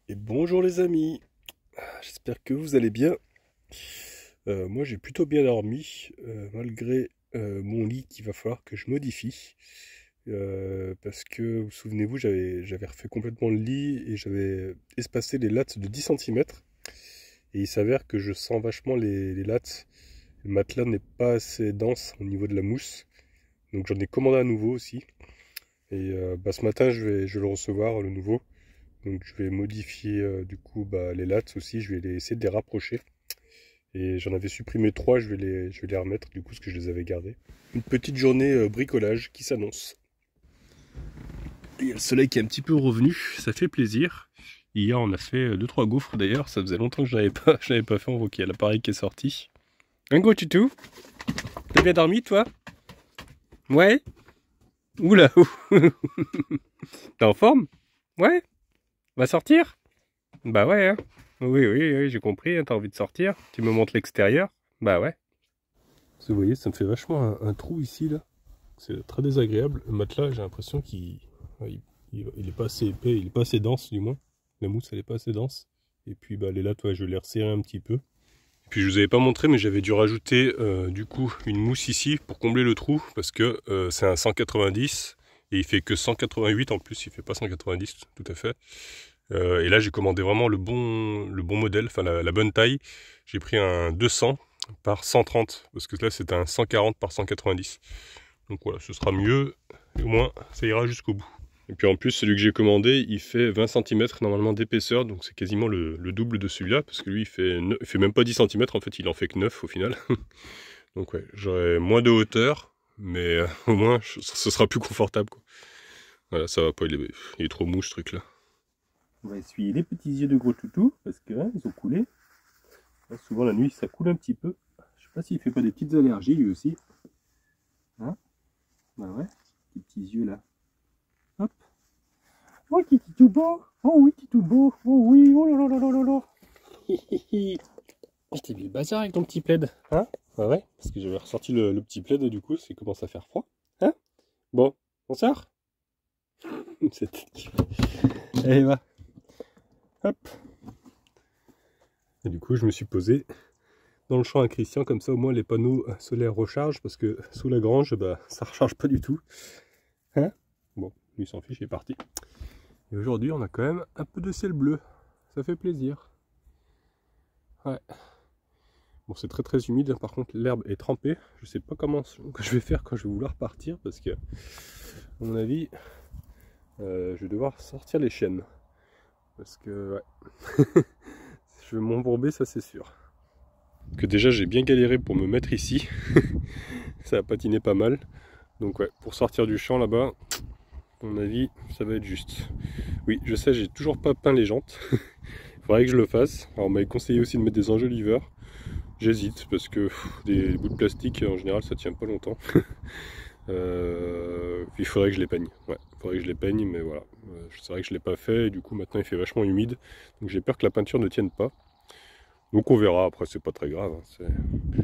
Et bonjour les amis, j'espère que vous allez bien. Moi j'ai plutôt bien dormi, malgré mon lit qu'il va falloir que je modifie. Parce que, vous souvenez-vous, j'avais refait complètement le lit et j'avais espacé les lattes de 10 centimètres. Et il s'avère que je sens vachement les lattes. Le matelas n'est pas assez dense au niveau de la mousse. Donc j'en ai commandé un nouveau aussi. Et ce matin je vais le recevoir, le nouveau. Donc je vais modifier du coup les lattes aussi, essayer de les rapprocher. Et j'en avais supprimé trois, je vais les remettre du coup parce que je les avais gardés. Une petite journée bricolage qui s'annonce. Il y a le soleil qui est un petit peu revenu, ça fait plaisir. Hier on a fait deux trois gaufres d'ailleurs, ça faisait longtemps que je n'avais pas fait, on voit qu'il y a l'appareil qui est sorti. Un gros tutu. T'as bien dormi toi? Ouais. Oula. T'es en forme? Ouais. Va sortir? Bah ouais, hein. Oui, oui, oui, j'ai compris, hein, t'as envie de sortir. Tu me montres l'extérieur? Bah ouais. Vous voyez, ça me fait vachement un trou ici, là. C'est très désagréable. Le matelas, j'ai l'impression qu'il ouais, il est pas assez épais, il est pas assez dense, du moins. La mousse, elle est pas assez dense. Et puis, les lattes, ouais, je vais les resserrer un petit peu. Et puis, je vous avais pas montré, mais j'avais dû rajouter, du coup, une mousse ici pour combler le trou, parce que c'est un 190, et il fait que 188 en plus, il fait pas 190, tout à fait. Et là, j'ai commandé vraiment le bon modèle, enfin la bonne taille. J'ai pris un 200 par 130, parce que là, c'est un 140 par 190. Donc voilà, ce sera mieux, et au moins, ça ira jusqu'au bout. Et puis en plus, celui que j'ai commandé, il fait 20 cm normalement d'épaisseur, donc c'est quasiment le double de celui-là, parce que lui, il fait même pas 10 cm, en fait, il en fait que 9 au final. Donc ouais, j'aurai moins de hauteur, mais au moins, ce sera plus confortable, quoi. Voilà, ça va pas, il est trop mou ce truc-là. On va essuyer les petits yeux de gros toutou parce que ils ont coulé. Là, souvent la nuit ça coule un petit peu. Je sais pas s'il fait pas des petites allergies lui aussi. Hein? Bah ouais, les petits yeux là. Hop. Oh Titi tout beau. Oh oui Titi tout beau. Oh oui. Oh là là là là là là. Je t'ai vu le bazar avec ton petit plaid. Hein? Bah ouais, parce que j'avais ressorti le petit plaid et du coup c'est commence à faire froid. Hein? Bon, on sort? Allez va. Hop. Et du coup je me suis posé dans le champ à Christian, comme ça au moins les panneaux solaires rechargent, parce que sous la grange, ça recharge pas du tout. Hein? Bon, lui s'en fiche, il est parti. Et aujourd'hui, on a quand même un peu de ciel bleu. Ça fait plaisir. Ouais. Bon, c'est très très humide, par contre l'herbe est trempée. Je sais pas comment je vais faire quand je vais vouloir partir, parce que, à mon avis, je vais devoir sortir les chaînes. Parce que, ouais, je vais m'embourber, ça c'est sûr. Parce que déjà, j'ai bien galéré pour me mettre ici. Ça a patiné pas mal. Donc ouais, pour sortir du champ là-bas, à mon avis, ça va être juste. Oui, je sais, j'ai toujours pas peint les jantes. Il faudrait que je le fasse. Alors on m'avait conseillé aussi de mettre des enjoliveurs. J'hésite parce que des bouts de plastique en général ça tient pas longtemps. Il faudrait que je les peigne. Ouais, il faudrait que je les peigne, mais voilà. C'est vrai que je l'ai pas fait et du coup maintenant il fait vachement humide. Donc j'ai peur que la peinture ne tienne pas. Donc on verra, après c'est pas très grave, hein.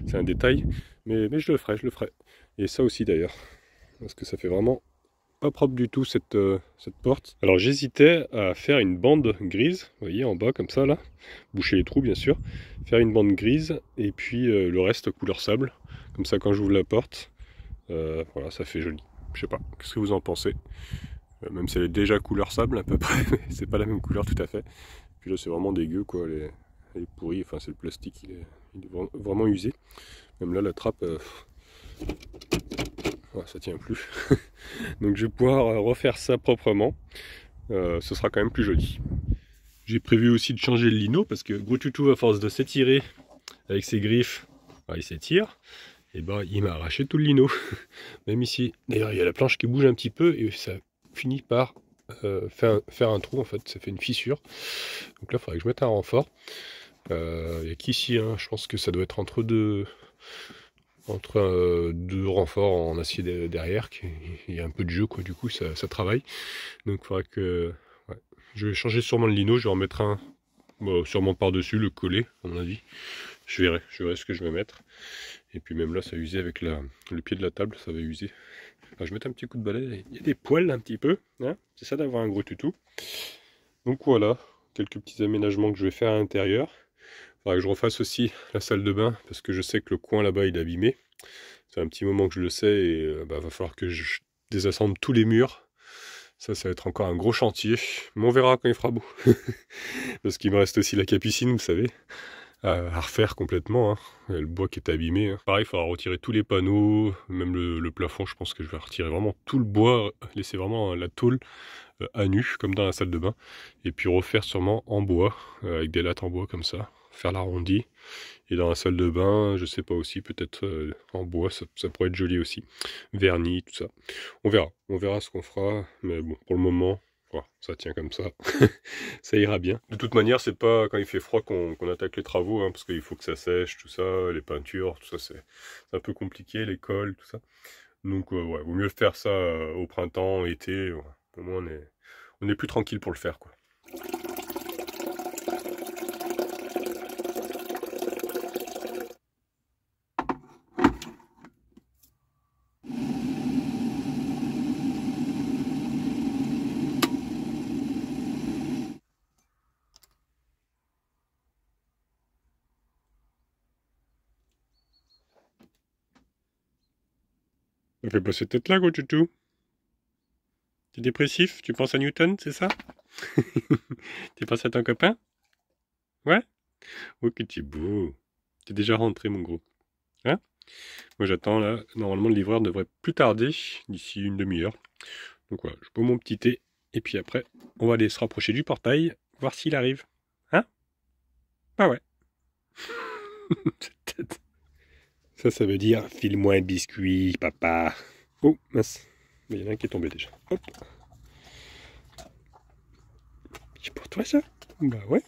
C'est un détail. Mais je le ferai, je le ferai. Et ça aussi d'ailleurs. Parce que ça fait vraiment pas propre du tout cette porte. Alors j'hésitais à faire une bande grise, vous voyez en bas comme ça là, boucher les trous bien sûr, faire une bande grise et puis le reste couleur sable, comme ça quand j'ouvre la porte, voilà ça fait joli. Je sais pas, qu'est-ce que vous en pensez? Même si elle est déjà couleur sable à peu près, mais c'est pas la même couleur tout à fait. Puis là c'est vraiment dégueu quoi, elle est pourrie, enfin c'est le plastique, il est vraiment usé. Même là la trappe, ouais, ça tient plus. Donc je vais pouvoir refaire ça proprement. Ce sera quand même plus joli. J'ai prévu aussi de changer le lino parce que Gros Toutou, à force de s'étirer avec ses griffes, il s'étire, et il m'a arraché tout le lino. Même ici. D'ailleurs, il y a la planche qui bouge un petit peu et ça finit par faire un trou en fait, ça fait une fissure. Donc là, il faudrait que je mette un renfort. Il n'y a qu'ici, hein, je pense que ça doit être entre deux renforts en acier derrière, il y a un peu de jeu quoi, du coup ça travaille. Donc il faudrait que ouais. Je vais changer sûrement le lino, je vais en mettre un sûrement par-dessus, le coller à mon avis. Je verrai ce que je vais mettre. Et puis même là ça a usé avec le pied de la table, ça va user. Alors, je vais mettre un petit coup de balai, il y a des poils un petit peu, hein, c'est ça d'avoir un gros toutou. Donc voilà, quelques petits aménagements que je vais faire à l'intérieur. Il faudra que je refasse aussi la salle de bain, parce que je sais que le coin là-bas il est abîmé. C'est un petit moment que je le sais, et va falloir que je désassemble tous les murs. Ça va être encore un gros chantier, mais on verra quand il fera beau. Parce qu'il me reste aussi la capucine, vous savez, à refaire complètement. Hein. Le bois qui est abîmé. Hein. Pareil, il faudra retirer tous les panneaux, même le plafond. Je pense que je vais retirer vraiment tout le bois, laisser vraiment la tôle à nu, comme dans la salle de bain. Et puis refaire sûrement en bois, avec des lattes en bois comme ça. Faire l'arrondi. Et dans la salle de bain, je sais pas aussi, peut-être en bois, ça pourrait être joli aussi. Vernis, tout ça. On verra ce qu'on fera. Mais bon, pour le moment, voilà, ça tient comme ça. Ça ira bien. De toute manière, c'est pas quand il fait froid qu'on attaque les travaux, hein, parce qu'il faut que ça sèche, tout ça, les peintures, tout ça, c'est un peu compliqué, les cols, tout ça. Donc, ouais, vaut mieux faire ça au printemps, été. Ouais. Au moins, on est plus tranquille pour le faire, quoi. Ça fait pas cette tête-là, gros toutou. T'es dépressif? Tu penses à Newton, c'est ça? Tu penses à ton copain? Ouais? Oh, que t'es beau. T'es déjà rentré, mon gros. Hein? Moi, j'attends, là. Normalement, le livreur devrait plus tarder, d'ici une demi-heure. Donc voilà, je bois mon petit thé. Et puis après, on va aller se rapprocher du portail, voir s'il arrive. Hein? Ah ouais. Cette tête. Ça veut dire, file-moi un biscuit, papa. Oh, mince. Mais il y en a un qui est tombé déjà. Hop. C'est pour toi, ça? Bah ouais.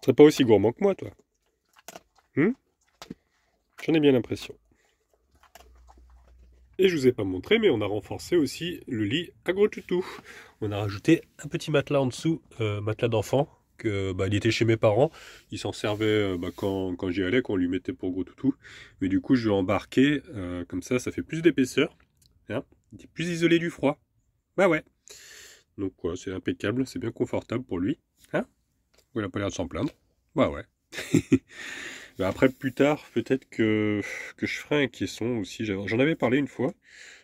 Tu serais pas aussi gourmand que moi, toi. J'en ai bien l'impression. Et je vous ai pas montré, mais on a renforcé aussi le lit à gros toutou. On a rajouté un petit matelas en dessous, matelas d'enfant, que il était chez mes parents. Il s'en servait quand j'y allais, quand on lui mettait pour gros toutou. Mais du coup, je l'ai embarqué, comme ça fait plus d'épaisseur. Hein, il est plus isolé du froid. Bah ouais. Donc voilà, c'est impeccable, c'est bien confortable pour lui. Hein? Il a pas l'air de s'en plaindre. Bah ouais. Après, plus tard, peut-être que je ferai un caisson aussi. J'en avais parlé une fois,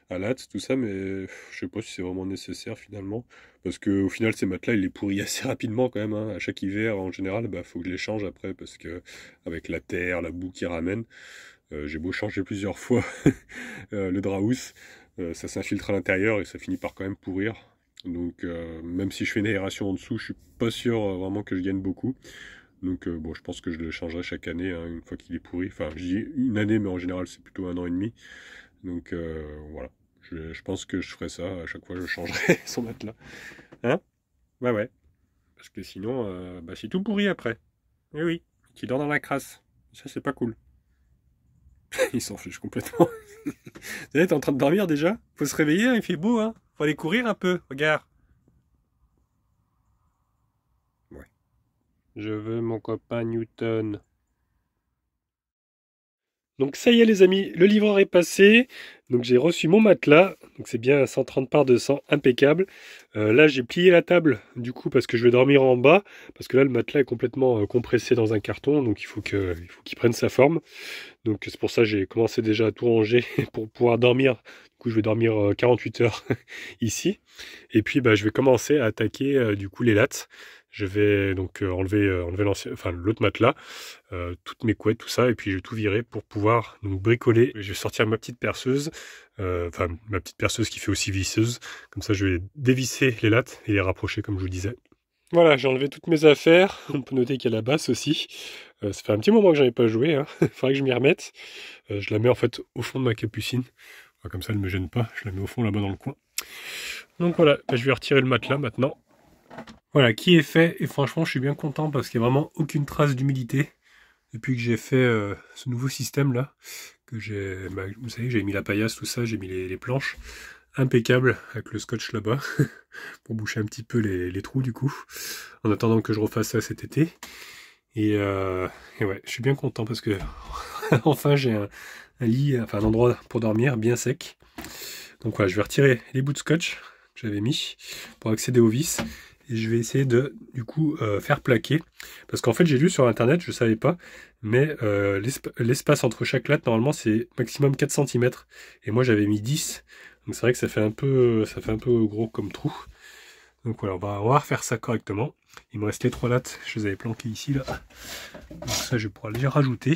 à Latte, tout ça, mais je sais pas si c'est vraiment nécessaire finalement. Parce que au final, ces matelas, ils les pourrissent assez rapidement quand même. Hein. À chaque hiver, en général, faut que je les change après, parce que avec la terre, la boue qui ramène, j'ai beau changer plusieurs fois le drap housse, ça s'infiltre à l'intérieur et ça finit par quand même pourrir. Donc, même si je fais une aération en dessous, je suis pas sûr vraiment que je gagne beaucoup. Donc bon, je pense que je le changerai chaque année, hein, une fois qu'il est pourri. Enfin, je dis une année, mais en général, c'est plutôt 1 an et demi. Donc voilà, je pense que je ferai ça. À chaque fois, je changerai son matelas. Hein? Bah ouais. Parce que sinon, c'est tout pourri après. Eh oui, qui dort dans la crasse. Ça, c'est pas cool. Il s'en fiche complètement. Vous savez, t'es en train de dormir déjà? Faut se réveiller, hein, il fait beau, hein. Faut aller courir un peu, regarde. Ouais. Je veux mon copain Newton. Donc ça y est les amis, le livreur est passé, donc j'ai reçu mon matelas, donc c'est bien 130 par 200, impeccable. Là j'ai plié la table du coup parce que je vais dormir en bas, parce que là le matelas est complètement compressé dans un carton, donc il faut qu'il prenne sa forme. Donc c'est pour ça que j'ai commencé déjà à tout ranger pour pouvoir dormir. Du coup je vais dormir 48 heures ici. Et puis je vais commencer à attaquer du coup les lattes. Je vais donc enlever l'autre matelas, toutes mes couettes, tout ça, et puis je vais tout virer pour pouvoir donc bricoler. Je vais sortir ma petite perceuse, ma petite perceuse qui fait aussi visseuse. Comme ça, je vais dévisser les lattes et les rapprocher, comme je vous disais. Voilà, j'ai enlevé toutes mes affaires. On peut noter qu'il y a la basse aussi. Ça fait un petit moment que j'en ai pas joué. Hein. Faudrait que je m'y remette. Je la mets en fait au fond de ma capucine. Enfin, comme ça, elle ne me gêne pas. Je la mets au fond là-bas dans le coin. Donc voilà, je vais retirer le matelas maintenant. Voilà, qui est fait, et franchement je suis bien content parce qu'il n'y a vraiment aucune trace d'humidité depuis que j'ai fait ce nouveau système là, que vous savez, j'ai mis la paillasse, tout ça, j'ai mis les planches, impeccable avec le scotch là-bas, pour boucher un petit peu les trous du coup, en attendant que je refasse ça cet été, et ouais, je suis bien content parce que enfin j'ai un lit, enfin un endroit pour dormir bien sec, donc voilà, je vais retirer les bouts de scotch, que j'avais mis pour accéder aux vis. Et je vais essayer de, du coup, faire plaquer. Parce qu'en fait, j'ai lu sur Internet, je ne savais pas, mais l'espace entre chaque latte, normalement, c'est maximum 4 cm. Et moi, j'avais mis 10. Donc c'est vrai que ça fait un peu gros comme trou. Donc voilà, on va refaire ça correctement. Il me reste les 3 lattes, je les avais planquées ici, là. Donc ça, je vais pouvoir les rajouter.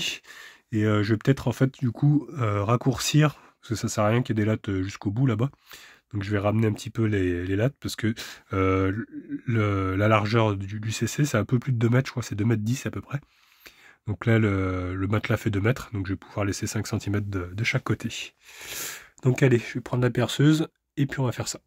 Et je vais peut-être, en fait, du coup, raccourcir, parce que ça sert à rien qu'il y ait des lattes jusqu'au bout, là-bas. Donc je vais ramener un petit peu les lattes, parce que la largeur du CC, c'est un peu plus de 2 mètres, je crois, c'est 2 mètres 10 à peu près. Donc là, le matelas fait 2 mètres, donc je vais pouvoir laisser 5 cm de chaque côté. Donc allez, je vais prendre la perceuse, et puis on va faire ça.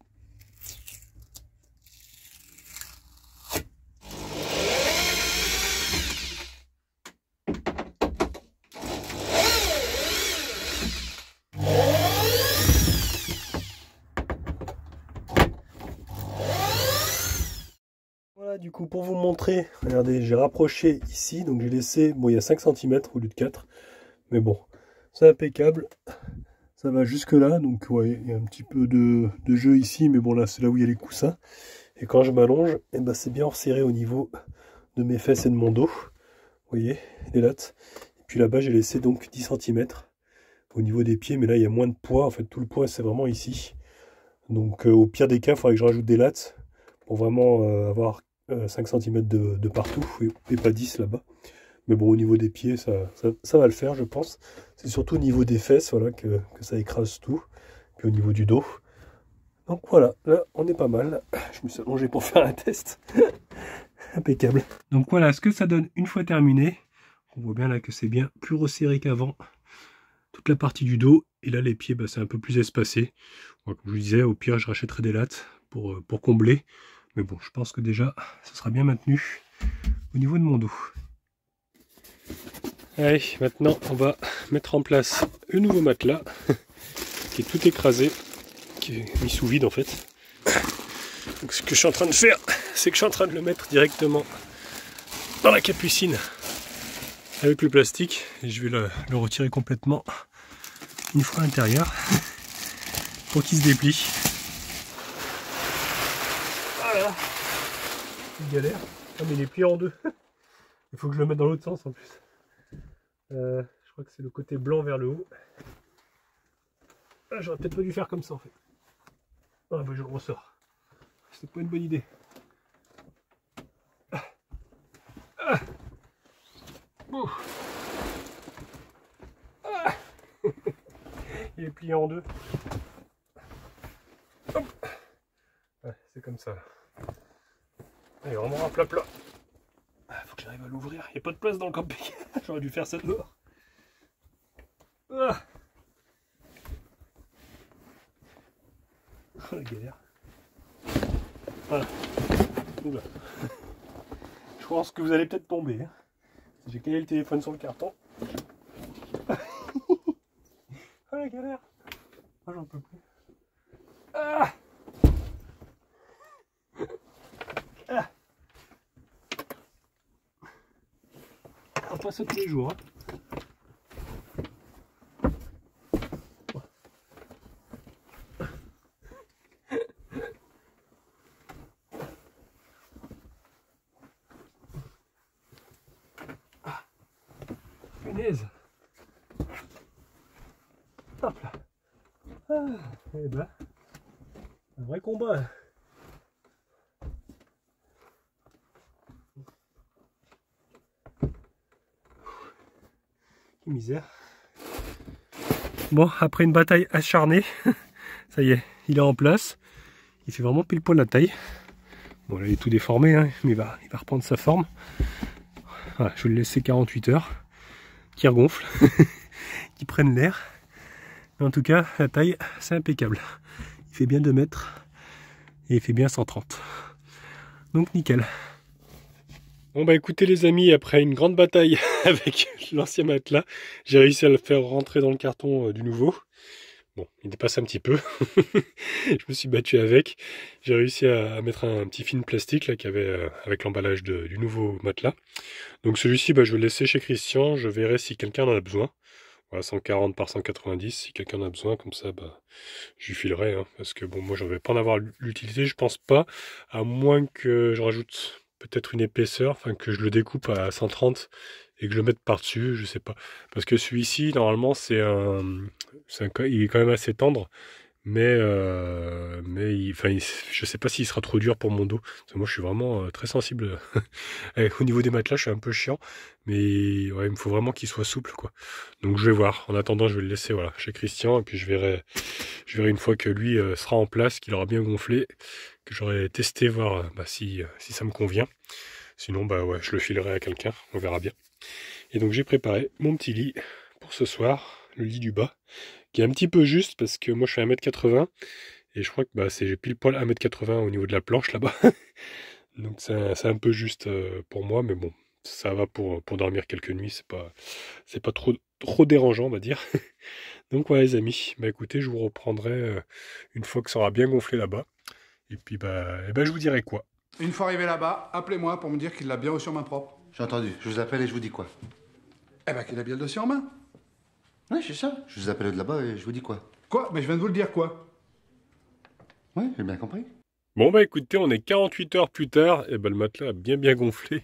Voilà, du coup, pour vous montrer, regardez, j'ai rapproché ici, donc j'ai laissé, bon, il y a 5 cm au lieu de 4, mais bon, c'est impeccable, ça va jusque là, donc ouais, il y a un petit peu de jeu ici, mais bon, là, c'est là où il y a les coussins, et quand je m'allonge, eh ben, c'est bien resserré au niveau de mes fesses et de mon dos, vous voyez, les lattes, et puis là-bas, j'ai laissé donc 10 cm au niveau des pieds, mais là, il y a moins de poids, en fait, tout le poids, c'est vraiment ici, donc au pire des cas, il faudrait que je rajoute des lattes, pour vraiment avoir 5 cm de partout et pas 10 là-bas. Mais bon, au niveau des pieds, ça va le faire, je pense. C'est surtout au niveau des fesses voilà, que ça écrase tout. Puis au niveau du dos. Donc voilà, là, on est pas mal. Je me suis allongé pour faire un test. Impeccable. Donc voilà ce que ça donne une fois terminé. On voit bien là que c'est bien plus resserré qu'avant. Toute la partie du dos. Et là, les pieds, bah, c'est un peu plus espacé. Bon, comme je vous disais, au pire, je rachèterai des lattes pour combler. Mais bon, je pense que déjà, ça sera bien maintenu au niveau de mon dos. Allez, maintenant, on va mettre en place le nouveau matelas, qui est tout écrasé, qui est mis sous vide en fait. Donc ce que je suis en train de faire, c'est que je suis en train de le mettre directement dans la capucine avec le plastique. Et je vais le retirer complètement une fois à l'intérieur pour qu'il se déplie. Voilà. Une galère. Ah mais il est plié en deux. Il faut que je le mette dans l'autre sens en plus. Je crois que c'est le côté blanc vers le haut. Ah, j'aurais peut-être pas dû faire comme ça en fait. Ah bah je le ressors. C'est pas une bonne idée. Ah. Ah. Ah. Il est plié en deux. Ouais, c'est comme ça. Il est vraiment à plat plat. Faut que j'arrive à l'ouvrir. Il n'y a pas de place dans le camping. J'aurais dû faire ça dehors. Ah. Oh, la galère. Voilà. Oula. Je pense que vous allez peut-être tomber. Hein. J'ai calé le téléphone sur le carton. Oh la galère. Ah, j'en peux plus. Ah. Ah. On passe ça tous les jours. Hein. Ah. Punaise. Hop là. Ah. Et ben, un vrai combat. Quelle misère. Bon, après une bataille acharnée, ça y est, il est en place. Il fait vraiment pile poil la taille. Bon, là, il est tout déformé, hein, mais il va reprendre sa forme. Voilà, je vais le laisser 48 heures, qu'il regonfle, qu'il prenne l'air. Mais en tout cas, la taille, c'est impeccable. Il fait bien 2 mètres et il fait bien 130. Donc, nickel. Bon bah écoutez les amis, après une grande bataille avec l'ancien matelas, j'ai réussi à le faire rentrer dans le carton du nouveau. Bon, il dépasse un petit peu. Je me suis battu avec. J'ai réussi à mettre un petit film plastique là qu'il y avait avec l'emballage du nouveau matelas. Donc celui-ci, bah, je vais le laisser chez Christian. Je verrai si quelqu'un en a besoin. Voilà, 140 par 190, si quelqu'un en a besoin, comme ça, bah, je lui filerai, hein, parce que bon, moi, j'en vais pas en avoir l'utilité, je pense pas, à moins que je rajoute peut-être une épaisseur, enfin, que je le découpe à 130 et que je le mette par-dessus, je sais pas. Parce que celui-ci, normalement, il est quand même assez tendre, je sais pas s'il sera trop dur pour mon dos. Parce que moi, je suis vraiment très sensible. Au niveau des matelas, je suis un peu chiant, mais ouais, il me faut vraiment qu'il soit souple, quoi. Donc je vais voir. En attendant, je vais le laisser, voilà, chez Christian, et puis je verrai une fois que lui sera en place, qu'il aura bien gonflé, que j'aurai testé, voir si ça me convient. Sinon, bah ouais, je le filerai à quelqu'un. On verra bien. Et donc j'ai préparé mon petit lit pour ce soir, le lit du bas, qui est un petit peu juste parce que moi je fais 1m80 et je crois que bah, j'ai pile poil 1m80 au niveau de la planche là-bas. Donc c'est un peu juste pour moi, mais bon, ça va pour dormir quelques nuits, c'est pas trop dérangeant, on va dire. Donc voilà les amis, bah écoutez, je vous reprendrai une fois que ça aura bien gonflé là-bas. Et puis je vous dirai quoi. Une fois arrivé là-bas, appelez-moi pour me dire qu'il l'a bien reçu en main propre. J'ai entendu, je vous appelle et je vous dis quoi? Eh ben qu'il a bien le dossier en main. Oui, c'est ça. Je vous appelle de là-bas et je vous dis quoi? Quoi? Mais je viens de vous le dire, quoi? Oui, j'ai bien compris. Bon bah écoutez, on est 48 heures plus tard, et bah le matelas a bien gonflé.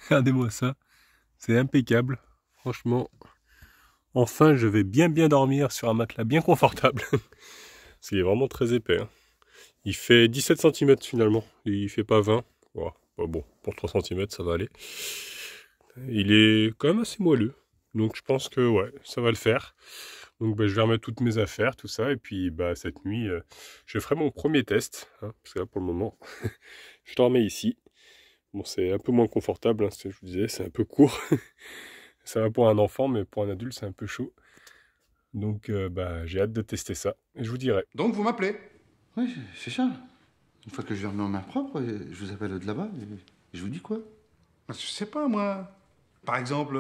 Regardez-moi ça, c'est impeccable. Franchement, enfin je vais bien dormir sur un matelas bien confortable. Parce qu'il est vraiment très épais. Hein. Il fait 17 cm finalement, il fait pas 20. Wow. Bon, pour 3 cm ça va aller. Il est quand même assez moelleux. Donc je pense que ouais, ça va le faire. Donc bah, je vais remettre toutes mes affaires, tout ça. Et puis bah, cette nuit, je ferai mon premier test. Hein, parce que là pour le moment, je dormais ici. Bon, c'est un peu moins confortable, hein, ce que je vous disais, c'est un peu court. Ça va pour un enfant, mais pour un adulte, c'est un peu chaud. Donc j'ai hâte de tester ça. Et je vous dirai. Donc vous m'appelez? Oui, c'est ça. Une fois que je vais remettre en main propre, je vous appelle de là-bas et je vous dis quoi? Je sais pas, moi. Par exemple,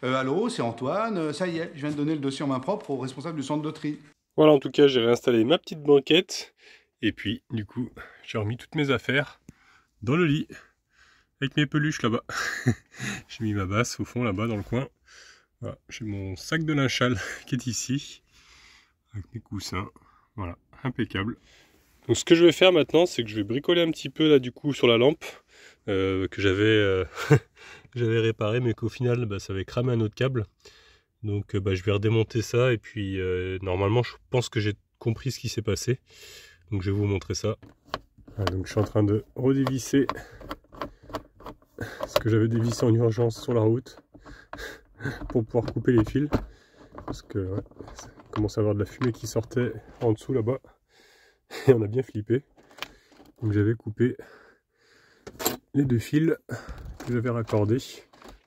allô, c'est Antoine, ça y est, je viens de donner le dossier en main propre au responsable du centre de tri. Voilà, en tout cas, j'ai réinstallé ma petite banquette. Et puis, du coup, j'ai remis toutes mes affaires dans le lit. Avec mes peluches là-bas. J'ai mis ma basse au fond là-bas dans le coin. Voilà, j'ai mon sac de linge sale qui est ici. Avec mes coussins. Voilà, impeccable. Donc ce que je vais faire maintenant, c'est que je vais bricoler un petit peu là du coup sur la lampe. Que j'avais réparé, mais qu'au final ça avait cramé un autre câble. Donc je vais redémonter ça et puis normalement je pense que j'ai compris ce qui s'est passé. Donc je vais vous montrer ça. Voilà, donc je suis en train de redévisser ce que j'avais dévissé en urgence sur la route pour pouvoir couper les fils. Parce que ouais, ça commence à avoir de la fumée qui sortait en dessous là-bas. Et on a bien flippé. Donc j'avais coupé les deux fils que j'avais raccordés.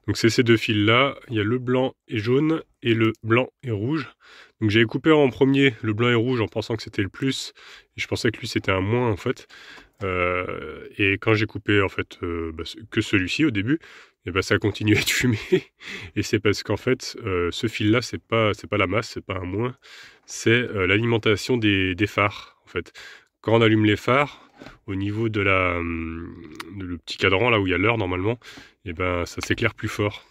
Donc c'est ces deux fils là, il y a le blanc et jaune et le blanc et rouge. Donc j'avais coupé en premier le blanc et rouge en pensant que c'était le plus, et je pensais que lui c'était un moins en fait. Et quand j'ai coupé en fait que celui-ci au début, et ça a continué de fumer. Et c'est parce qu'en fait ce fil là c'est pas la masse, c'est pas un moins, c'est l'alimentation des phares en fait. Quand on allume les phares, au niveau de le petit cadran là où il y a l'heure normalement, et ça s'éclaire plus fort.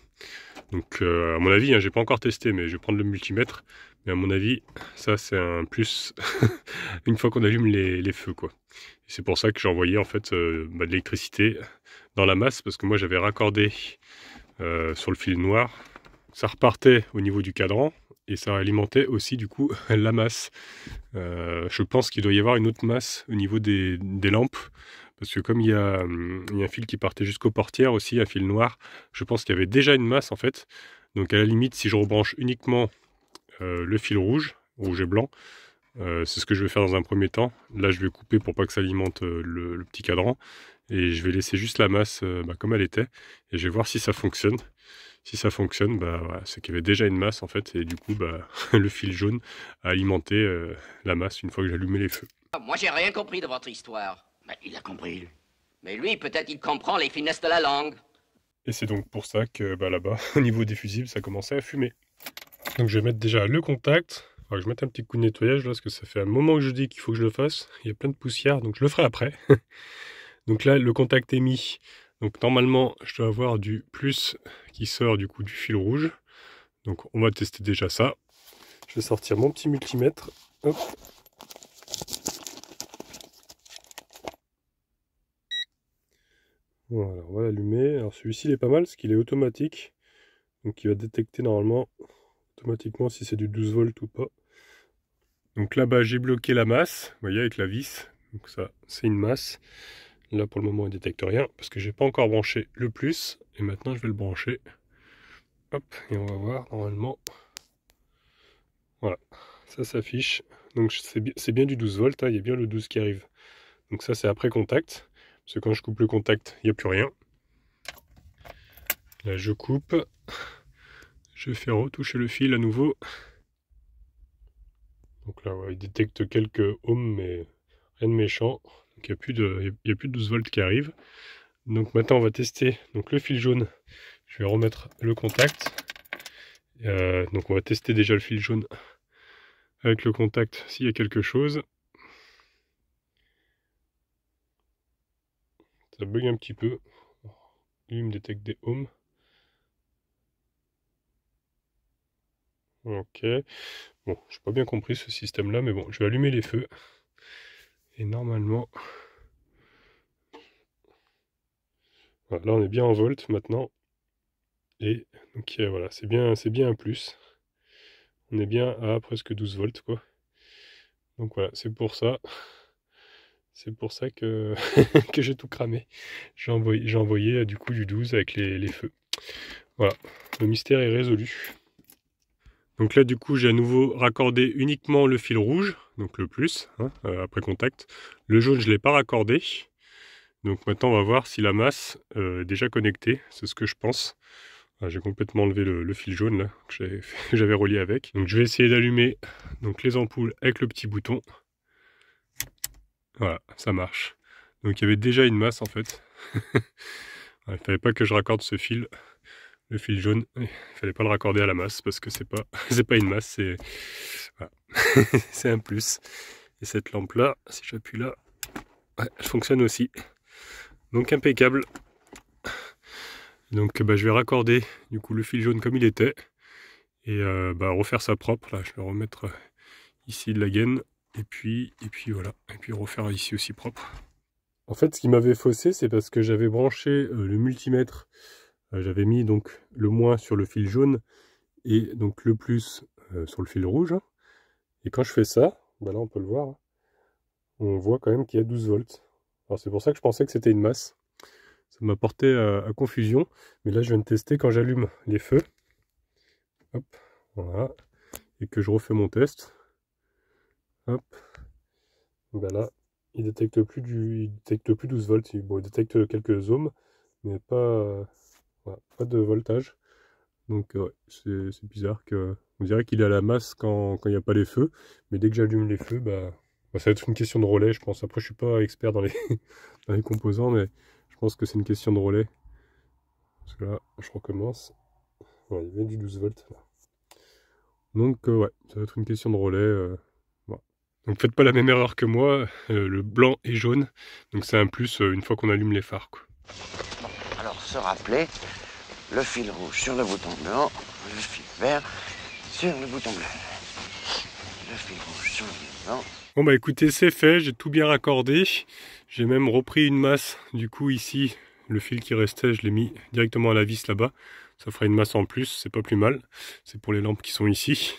Donc à mon avis, hein, j'ai pas encore testé, mais je vais prendre le multimètre. Mais à mon avis, ça c'est un plus une fois qu'on allume les feux quoi. C'est pour ça que j'ai envoyé en fait de l'électricité dans la masse, parce que moi j'avais raccordé sur le fil noir. Ça repartait au niveau du cadran et ça alimentait aussi du coup la masse. Je pense qu'il doit y avoir une autre masse au niveau des lampes, parce que comme il y a un fil qui partait jusqu'aux portières aussi, un fil noir, je pense qu'il y avait déjà une masse en fait. Donc à la limite, si je rebranche uniquement le fil rouge et blanc, c'est ce que je vais faire dans un premier temps. Là je vais couper pour pas que ça alimente le petit cadran, et je vais laisser juste la masse comme elle était, et je vais voir si ça fonctionne. Si ça fonctionne, voilà, c'est qu'il y avait déjà une masse en fait, et du coup le fil jaune a alimenté la masse une fois que j'allumais les feux. Moi, j'ai rien compris de votre histoire. Il a compris, lui. Mais lui, peut-être il comprend les finesses de la langue. Et c'est donc pour ça que là-bas, au niveau des fusibles, ça commençait à fumer. Donc je vais mettre déjà le contact. Il faudra que je mette un petit coup de nettoyage là, parce que ça fait un moment que je dis qu'il faut que je le fasse. Il y a plein de poussière, donc je le ferai après. Donc là, le contact est mis. Donc normalement, je dois avoir du plus qui sort du coup du fil rouge. Donc on va tester déjà ça. Je vais sortir mon petit multimètre. Hop. Voilà, on va l'allumer. Alors celui-ci il est pas mal parce qu'il est automatique. Donc il va détecter normalement automatiquement si c'est du 12 volts ou pas. Donc là-bas j'ai bloqué la masse, vous voyez avec la vis. Donc ça c'est une masse. Là pour le moment il ne détecte rien parce que j'ai pas encore branché le plus. Et maintenant je vais le brancher. Hop, et on va voir normalement. Voilà, ça s'affiche. Donc c'est bien du 12 volts, hein, il y a bien le 12 qui arrive. Donc ça c'est après contact. Parce que quand je coupe le contact, il n'y a plus rien. Là je coupe. Je fais retoucher le fil à nouveau. Donc là ouais, il détecte quelques ohms mais rien de méchant. Donc il n'y a plus de 12 volts qui arrivent. Donc maintenant on va tester donc, le fil jaune. Je vais remettre le contact. Donc on va tester déjà le fil jaune avec le contact s'il y a quelque chose. Ça bug un petit peu. Lui il me détecte des ohms. Ok. Bon, je n'ai pas bien compris ce système là, mais bon, je vais allumer les feux. Et normalement... Voilà, là on est bien en volt maintenant. Et donc voilà, c'est bien un plus. On est bien à presque 12 volts quoi. Donc voilà, c'est pour ça. C'est pour ça que, que j'ai tout cramé. J'ai envoyé du coup du 12 avec les feux. Voilà, le mystère est résolu. Donc là du coup j'ai à nouveau raccordé uniquement le fil rouge, donc le plus, hein, après contact. Le jaune je ne l'ai pas raccordé. Donc maintenant on va voir si la masse est déjà connectée, c'est ce que je pense. J'ai complètement enlevé le fil jaune là, que j'avais relié avec. Donc je vais essayer d'allumer donc, les ampoules avec le petit bouton. Voilà, ça marche. Donc il y avait déjà une masse en fait. Il ne fallait pas que je raccorde ce fil, le fil jaune. Il ne fallait pas le raccorder à la masse parce que c'est pas une masse, c'est voilà. C'est un plus. Et cette lampe là, si j'appuie là, ouais, elle fonctionne aussi. Donc impeccable. Donc je vais raccorder du coup le fil jaune comme il était et refaire ça propre. Là, je vais remettre ici de la gaine et puis voilà, et puis refaire ici aussi propre. En fait, ce qui m'avait faussé, c'est parce que j'avais branché le multimètre. J'avais mis donc le moins sur le fil jaune et donc le plus sur le fil rouge. Et quand je fais ça, là on peut le voir, hein, on voit quand même qu'il y a 12 volts. Alors c'est pour ça que je pensais que c'était une masse. Ça m'a porté à confusion. Mais là je viens de tester quand j'allume les feux. Hop, voilà. Et que je refais mon test. Hop. Ben là, il détecte plus 12 volts. Bon, il détecte quelques ohms, mais pas, voilà, pas de voltage. Donc ouais, c'est bizarre que. On dirait qu'il est à la masse quand il n'y a pas les feux. Mais dès que j'allume les feux, ça va être une question de relais, je pense. Après, je suis pas expert dans les, dans les composants, mais je pense que c'est une question de relais. Parce que là, je recommence. Ouais, il y a du 12 volts. Là. Donc ouais, ça va être une question de relais. Voilà. Donc faites pas la même erreur que moi. Le blanc et jaune. Donc c'est un plus une fois qu'on allume les phares. Quoi. Bon, alors se rappeler, le fil rouge sur le bouton blanc, le fil vert sur le bouton bleu. Le fil rouge sur le bouton blanc. Bon bah écoutez, c'est fait, j'ai tout bien raccordé. J'ai même repris une masse, du coup ici, le fil qui restait, je l'ai mis directement à la vis là-bas. Ça fera une masse en plus, c'est pas plus mal. C'est pour les lampes qui sont ici.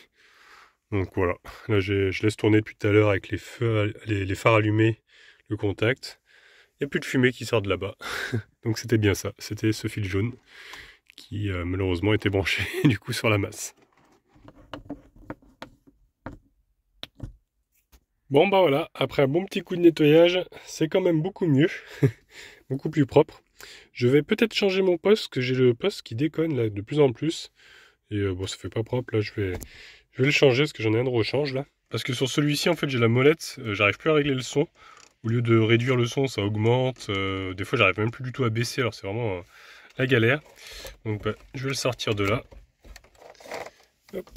Donc voilà, là je laisse tourner depuis tout à l'heure avec les feux, les phares allumés, le contact. Il n'y a plus de fumée qui sort de là-bas. Donc c'était bien ça, c'était ce fil jaune qui malheureusement était branché du coup sur la masse. Bon bah voilà, après un bon petit coup de nettoyage, c'est quand même beaucoup mieux, beaucoup plus propre. Je vais peut-être changer mon poste, parce que j'ai le poste qui déconne là de plus en plus. Et bon, ça fait pas propre là, je vais le changer parce que j'en ai un de rechange là. Parce que sur celui-ci en fait j'ai la molette, j'arrive plus à régler le son. Au lieu de réduire le son, ça augmente. Des fois j'arrive même plus du tout à baisser, alors c'est vraiment la galère. Donc je vais le sortir de là. Hop.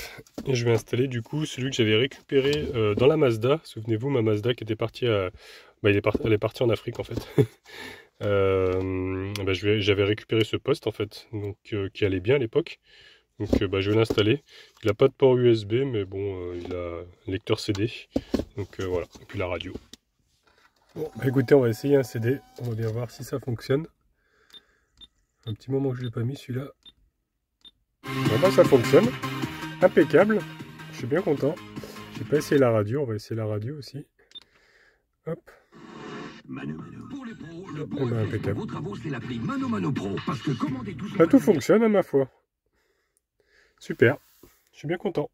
Et je vais installer du coup celui que j'avais récupéré dans la Mazda. Souvenez-vous, ma Mazda qui était partie à... elle est partie en Afrique en fait. J'avais récupéré ce poste en fait, donc qui allait bien à l'époque. Donc je vais l'installer. Il n'a pas de port USB, mais bon, il a un lecteur CD. Donc voilà, et puis la radio. Bon, écoutez, on va essayer un CD. On va bien voir si ça fonctionne. Un petit moment que je ne l'ai pas mis celui-là. Bon, ça fonctionne. Impeccable. Je suis bien content. J'ai pas essayé la radio. On va essayer la radio aussi. Hop. Pour les pros, le bon impeccable. vos travaux, c'est l'appli Mano Pro. Parce que commander tout Tout fonctionne à ma foi. Super. Je suis bien content.